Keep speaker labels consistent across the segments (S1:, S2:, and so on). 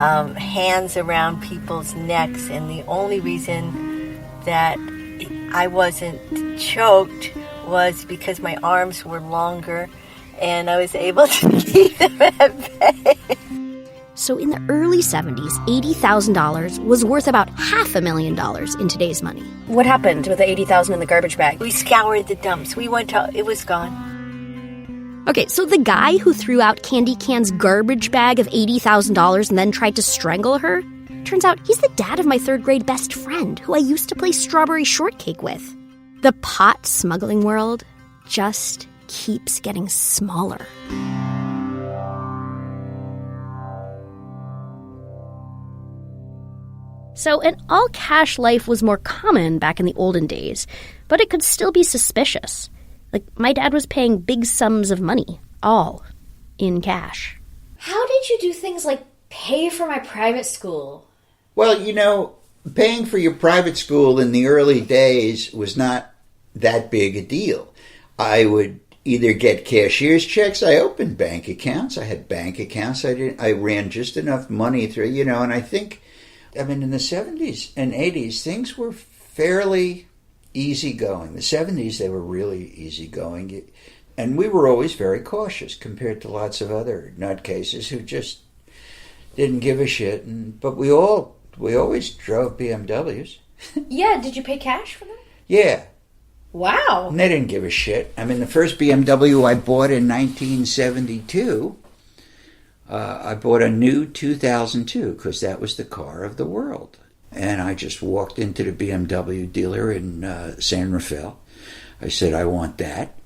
S1: hands around people's necks, and the only reason that I wasn't choked was because my arms were longer and I was able to keep them at bay.
S2: So in the early 70s, $80,000 was worth about $500,000 in today's money. What happened with the $80,000 in the garbage bag?
S1: We scoured the dumps. We went to, it was gone.
S2: Okay, so the guy who threw out Candy Can's garbage bag of $80,000 and then tried to strangle her, turns out he's the dad of my third grade best friend who I used to play strawberry shortcake with. The pot smuggling world just keeps getting smaller. So an all-cash life was more common back in the olden days, but it could still be suspicious. Like, my dad was paying big sums of money, all in cash.
S3: How did you do things like pay for my private school?
S4: Well, you know, paying for your private school in the early days was not that big a deal. I would either get cashier's checks. I opened bank accounts. I had bank accounts. I ran just enough money through, you know, and I think, I mean, in the 70s and 80s, things were fairly easygoing. The 70s, they were really easygoing. And we were always very cautious compared to lots of other nutcases who just didn't give a shit. But we always drove BMWs.
S3: Yeah, did you pay cash for them?
S4: Yeah.
S3: Wow.
S4: And they didn't give a shit. I mean, the first BMW I bought in 1972, I bought a new 2002 because that was the car of the world. And I just walked into the BMW dealer in San Rafael. I said, I want that.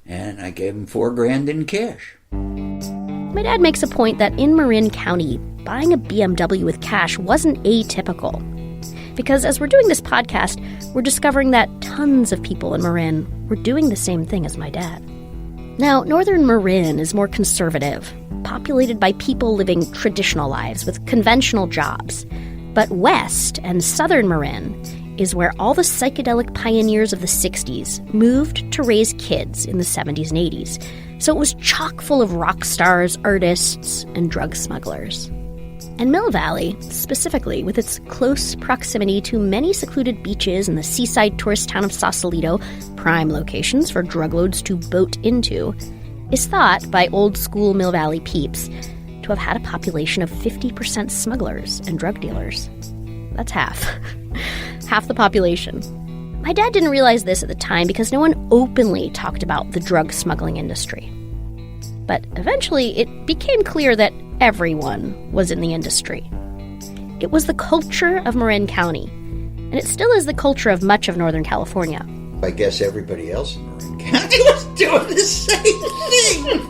S4: And I gave him $4,000 in cash.
S2: My dad makes a point that in Marin County, buying a BMW with cash wasn't atypical. Because as we're doing this podcast, we're discovering that tons of people in Marin were doing the same thing as my dad. Now, northern Marin is more conservative, populated by people living traditional lives with conventional jobs. But west and southern Marin is where all the psychedelic pioneers of the 60s moved to raise kids in the 70s and 80s. So it was chock full of rock stars, artists, and drug smugglers. And Mill Valley, specifically with its close proximity to many secluded beaches and the seaside tourist town of Sausalito, prime locations for drug loads to boat into, is thought by old-school Mill Valley peeps to have had a population of 50% smugglers and drug dealers. That's half. Half the population. My dad didn't realize this at the time because no one openly talked about the drug smuggling industry. But eventually, it became clear that everyone was in the industry. It was the culture of Marin County, and it still is the culture of much of Northern California.
S4: I guess everybody else in Marin County was doing the same thing.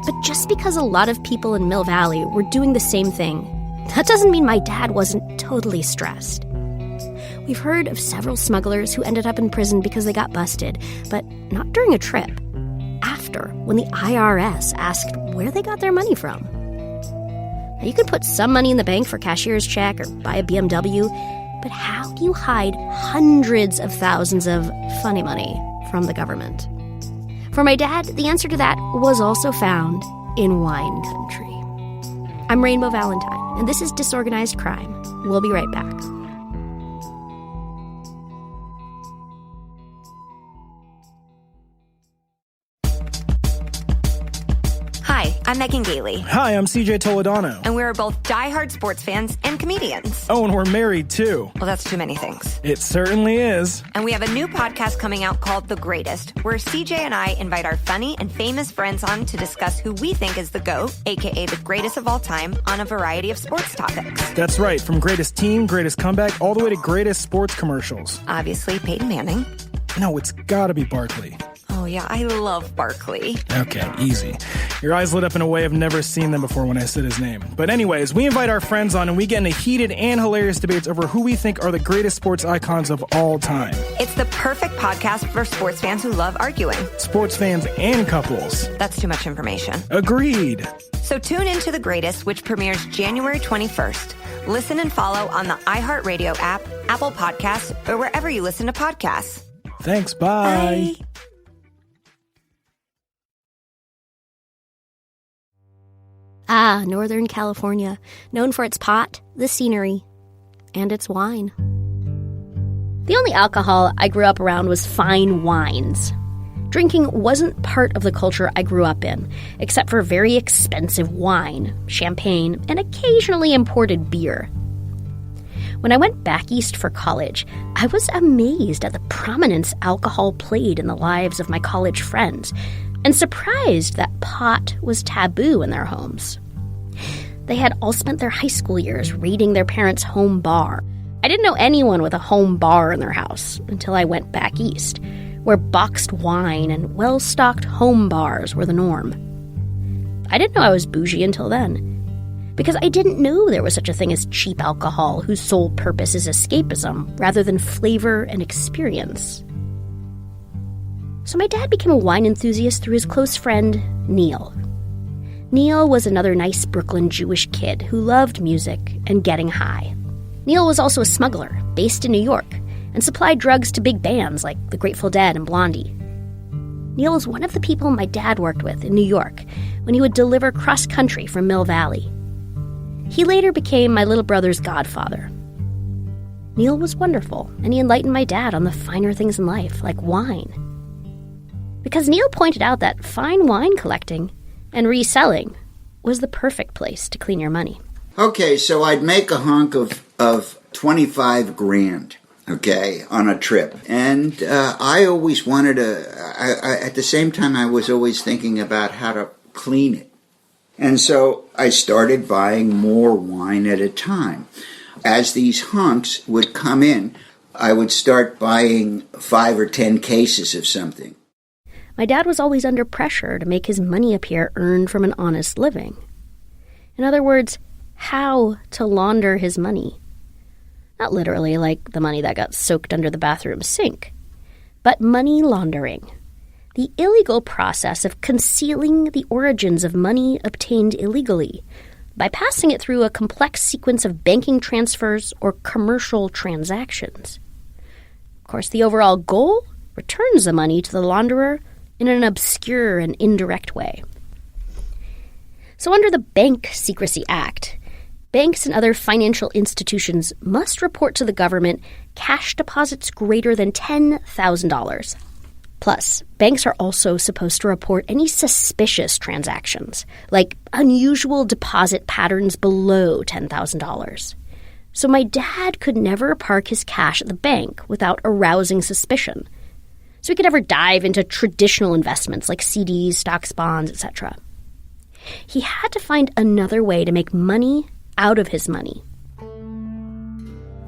S2: But just because a lot of people in Mill Valley were doing the same thing, that doesn't mean my dad wasn't totally stressed. We've heard of several smugglers who ended up in prison because they got busted, but not during a trip. After, when the IRS asked where they got their money from. Now, you could put some money in the bank for cashier's check or buy a BMW, but how do you hide hundreds of thousands of funny money from the government? For my dad, the answer to that was also found in wine country. I'm Rainbow Valentine, and this is Disorganized Crime. We'll be right back.
S5: Hi, I'm Megan Gailey.
S6: Hi, I'm CJ Toledano.
S5: And we're both diehard sports fans and comedians.
S6: Oh, and we're married, too.
S5: Well, that's too many things.
S6: It certainly is.
S5: And we have a new podcast coming out called The Greatest, where CJ and I invite our funny and famous friends on to discuss who we think is the GOAT, a.k.a. the greatest of all time, on a variety of sports topics.
S6: That's right, from greatest team, greatest comeback, all the way to greatest sports commercials.
S5: Obviously, Peyton Manning.
S6: No, it's gotta be Barkley.
S5: Oh, yeah, I love Barkley.
S6: Okay, easy. Your eyes lit up in a way I've never seen them before when I said his name. But anyways, we invite our friends on and we get into heated and hilarious debates over who we think are the greatest sports icons of all time.
S5: It's the perfect podcast for sports fans who love arguing.
S6: Sports fans and couples.
S5: That's too much information.
S6: Agreed.
S5: So tune into The Greatest, which premieres January 21st. Listen and follow on the iHeartRadio app, Apple Podcasts, or wherever you listen to podcasts.
S6: Thanks, bye.
S5: Bye.
S2: Ah, Northern California, known for its pot, the scenery, and its wine. The only alcohol I grew up around was fine wines. Drinking wasn't part of the culture I grew up in, except for very expensive wine, champagne, and occasionally imported beer. When I went back east for college, I was amazed at the prominence alcohol played in the lives of my college friends, and surprised that pot was taboo in their homes. They had all spent their high school years raiding their parents' home bar. I didn't know anyone with a home bar in their house until I went back east, where boxed wine and well-stocked home bars were the norm. I didn't know I was bougie until then, because I didn't know there was such a thing as cheap alcohol whose sole purpose is escapism rather than flavor and experience. So my dad became a wine enthusiast through his close friend, Neil. Neil was another nice Brooklyn Jewish kid who loved music and getting high. Neil was also a smuggler based in New York and supplied drugs to big bands like the Grateful Dead and Blondie. Neil was one of the people my dad worked with in New York when he would deliver cross-country from Mill Valley. He later became my little brother's godfather. Neil was wonderful, and he enlightened my dad on the finer things in life, like wine. Because Neil pointed out that fine wine collecting and reselling was the perfect place to clean your money.
S4: Okay, so I'd make a hunk of 25 grand, okay, on a trip. And I always wanted at the same time, I was always thinking about how to clean it. And so I started buying more wine at a time. As these hunks would come in, I would start buying 5 or 10 cases of something.
S2: My dad was always under pressure to make his money appear earned from an honest living. In other words, how to launder his money. Not literally like the money that got soaked under the bathroom sink, but money laundering. The illegal process of concealing the origins of money obtained illegally by passing it through a complex sequence of banking transfers or commercial transactions. Of course, the overall goal returns the money to the launderer in an obscure and indirect way. So under the Bank Secrecy Act, banks and other financial institutions must report to the government cash deposits greater than $10,000. Plus, banks are also supposed to report any suspicious transactions, like unusual deposit patterns below $10,000. So my dad could never park his cash at the bank without arousing suspicion. So he could never dive into traditional investments like CDs, stocks, bonds, etc. He had to find another way to make money out of his money.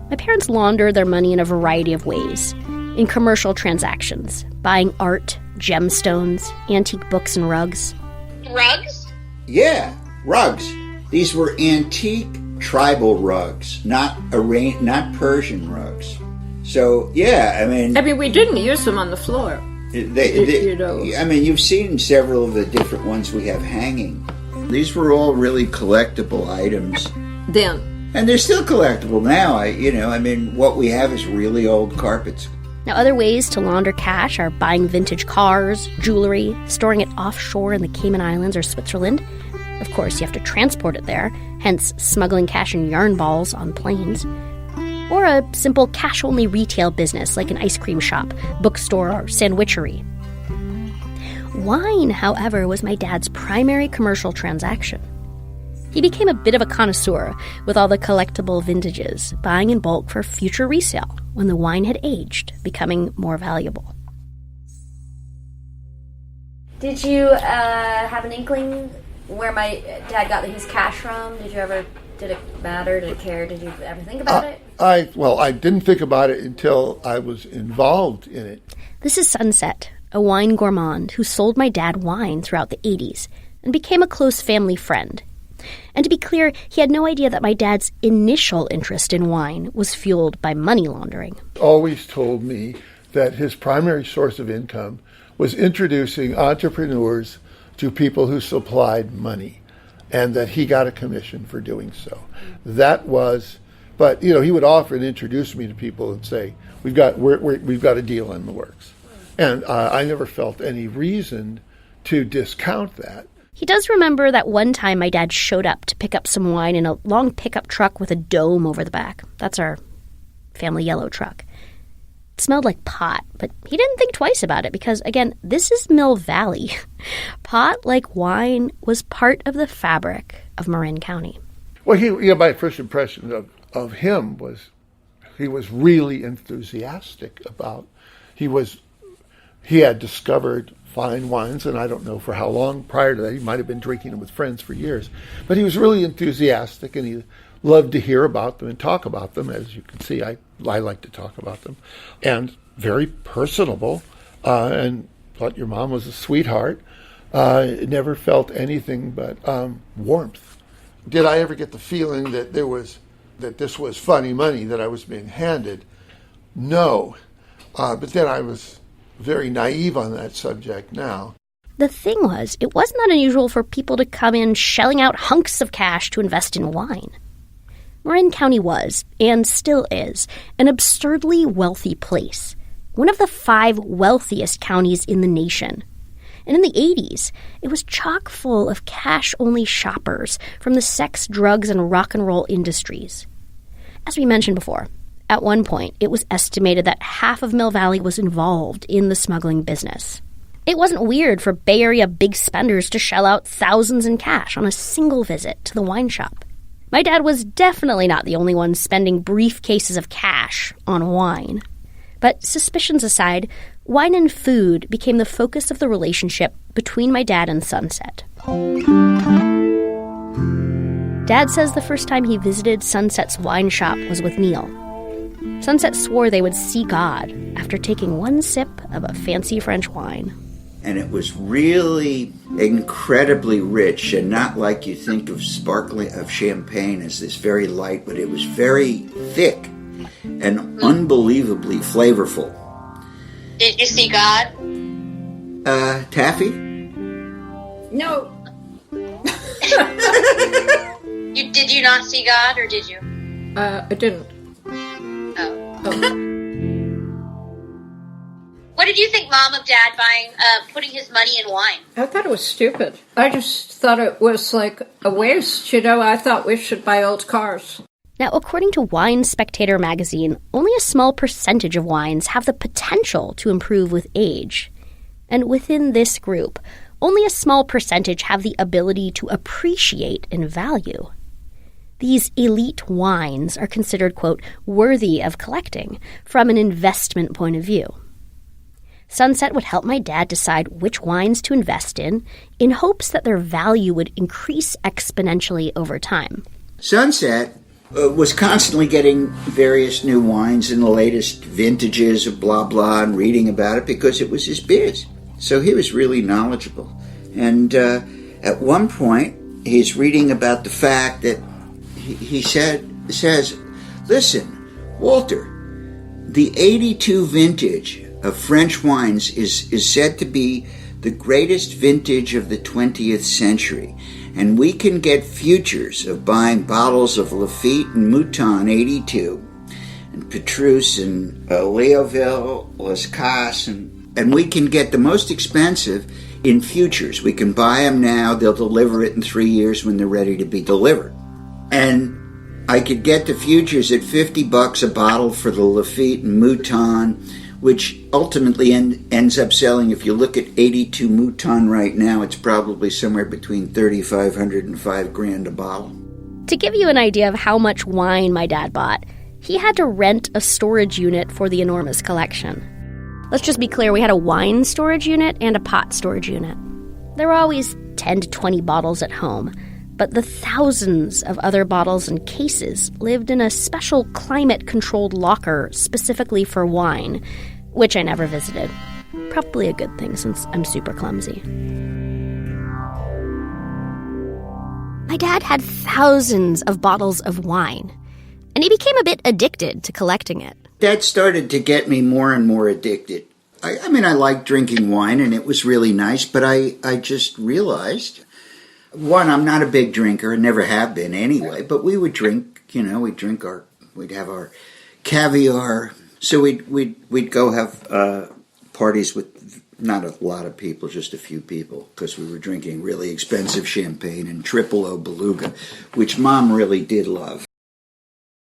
S2: My parents laundered their money in a variety of ways. In commercial transactions, buying art, gemstones, antique books, and rugs.
S3: Rugs?
S4: Yeah, rugs. These were antique tribal rugs, not Persian rugs. So, yeah, I mean,
S7: we didn't use them on the floor.
S4: You've seen several of the different ones we have hanging. These were all really collectible items.
S7: Then.
S4: And they're still collectible now. What we have is really old carpets.
S2: Now, other ways to launder cash are buying vintage cars, jewelry, storing it offshore in the Cayman Islands or Switzerland. Of course, you have to transport it there, hence smuggling cash in yarn balls on planes. Or a simple cash-only retail business like an ice cream shop, bookstore, or sandwichery. Wine, however, was my dad's primary commercial transaction. He became a bit of a connoisseur with all the collectible vintages, buying in bulk for future resale when the wine had aged, becoming more valuable.
S3: Did you have an inkling where my dad got his cash from? Did it matter? Did it care? Did you ever think about it?
S8: I didn't think about it until I was involved in it.
S2: This is Sunset, a wine gourmand who sold my dad wine throughout the 80s and became a close family friend. And to be clear, he had no idea that my dad's initial interest in wine was fueled by money laundering.
S8: Always told me that his primary source of income was introducing entrepreneurs to people who supplied money, and that he got a commission for doing so. But he would offer and introduce me to people and say, we've got a deal in the works. And I never felt any reason to discount that.
S2: He does remember that one time my dad showed up to pick up some wine in a long pickup truck with a dome over the back. That's our family yellow truck. It smelled like pot, but he didn't think twice about it because, again, this is Mill Valley. Pot, like wine, was part of the fabric of Marin County.
S8: Well, my first impression of him was he was really enthusiastic about. He had discovered fine wines, and I don't know for how long prior to that. He might have been drinking them with friends for years. But he was really enthusiastic, and he loved to hear about them and talk about them. As you can see, I like to talk about them. And very personable, and thought your mom was a sweetheart. Never felt anything but warmth. Did I ever get the feeling that this was funny money that I was being handed? No. But then I was very naive on that subject now.
S2: The thing was, it wasn't that unusual for people to come in shelling out hunks of cash to invest in wine. Marin County was, and still is, an absurdly wealthy place. One of the 5 wealthiest counties in the nation. And in the 80s, it was chock full of cash-only shoppers from the sex, drugs, and rock and roll industries. As we mentioned before, at one point, it was estimated that half of Mill Valley was involved in the smuggling business. It wasn't weird for Bay Area big spenders to shell out thousands in cash on a single visit to the wine shop. My dad was definitely not the only one spending briefcases of cash on wine. But suspicions aside, wine and food became the focus of the relationship between my dad and Sunset. Dad says the first time he visited Sunset's wine shop was with Neil. Sunset swore they would see God after taking one sip of a fancy French wine.
S4: And it was really incredibly rich, and not like you think of champagne as this very light, but it was very thick and unbelievably flavorful.
S9: Did you see God?
S4: Taffy?
S7: No.
S9: Did you not see God, or did you?
S7: I didn't.
S9: Oh. What did you think, Mom, of Dad putting his money in wine?
S7: I thought it was stupid. I just thought it was like a waste, I thought we should buy old cars.
S2: Now, according to Wine Spectator magazine, only a small percentage of wines have the potential to improve with age. And within this group, only a small percentage have the ability to appreciate in value. These elite wines are considered, quote, worthy of collecting from an investment point of view. Sunset would help my dad decide which wines to invest in hopes that their value would increase exponentially over time.
S4: Sunset was constantly getting various new wines and the latest vintages of blah blah and reading about it because it was his biz. So he was really knowledgeable. And at one point, he's reading about the fact that he says, listen, Walter, the 82 vintage of French wines is said to be the greatest vintage of the 20th century. And we can get futures of buying bottles of Lafite and Mouton 82, and Petrus and Leoville, Las Casas, and we can get the most expensive in futures. We can buy them now. They'll deliver it in 3 years when they're ready to be delivered. And I could get the futures at $50 a bottle for the Lafite and Mouton, which ultimately ends up selling. If you look at 82 Mouton right now, it's probably somewhere between $3,500 and $5,000 a bottle.
S2: To give you an idea of how much wine my dad bought, he had to rent a storage unit for the enormous collection. Let's just be clear, we had a wine storage unit and a pot storage unit. There were always 10 to 20 bottles at home, but the thousands of other bottles and cases lived in a special climate-controlled locker specifically for wine, which I never visited. Probably a good thing since I'm super clumsy. My dad had thousands of bottles of wine, and he became a bit addicted to collecting it.
S4: That started to get me more and more addicted. I mean, I liked drinking wine, and it was really nice, but I just realized, one, I'm not a big drinker, and never have been anyway, but we would drink, we'd have our caviar, so we'd go have parties with Not a lot of people, just a few people, because we were drinking really expensive champagne and triple O Beluga, which Mom really did love.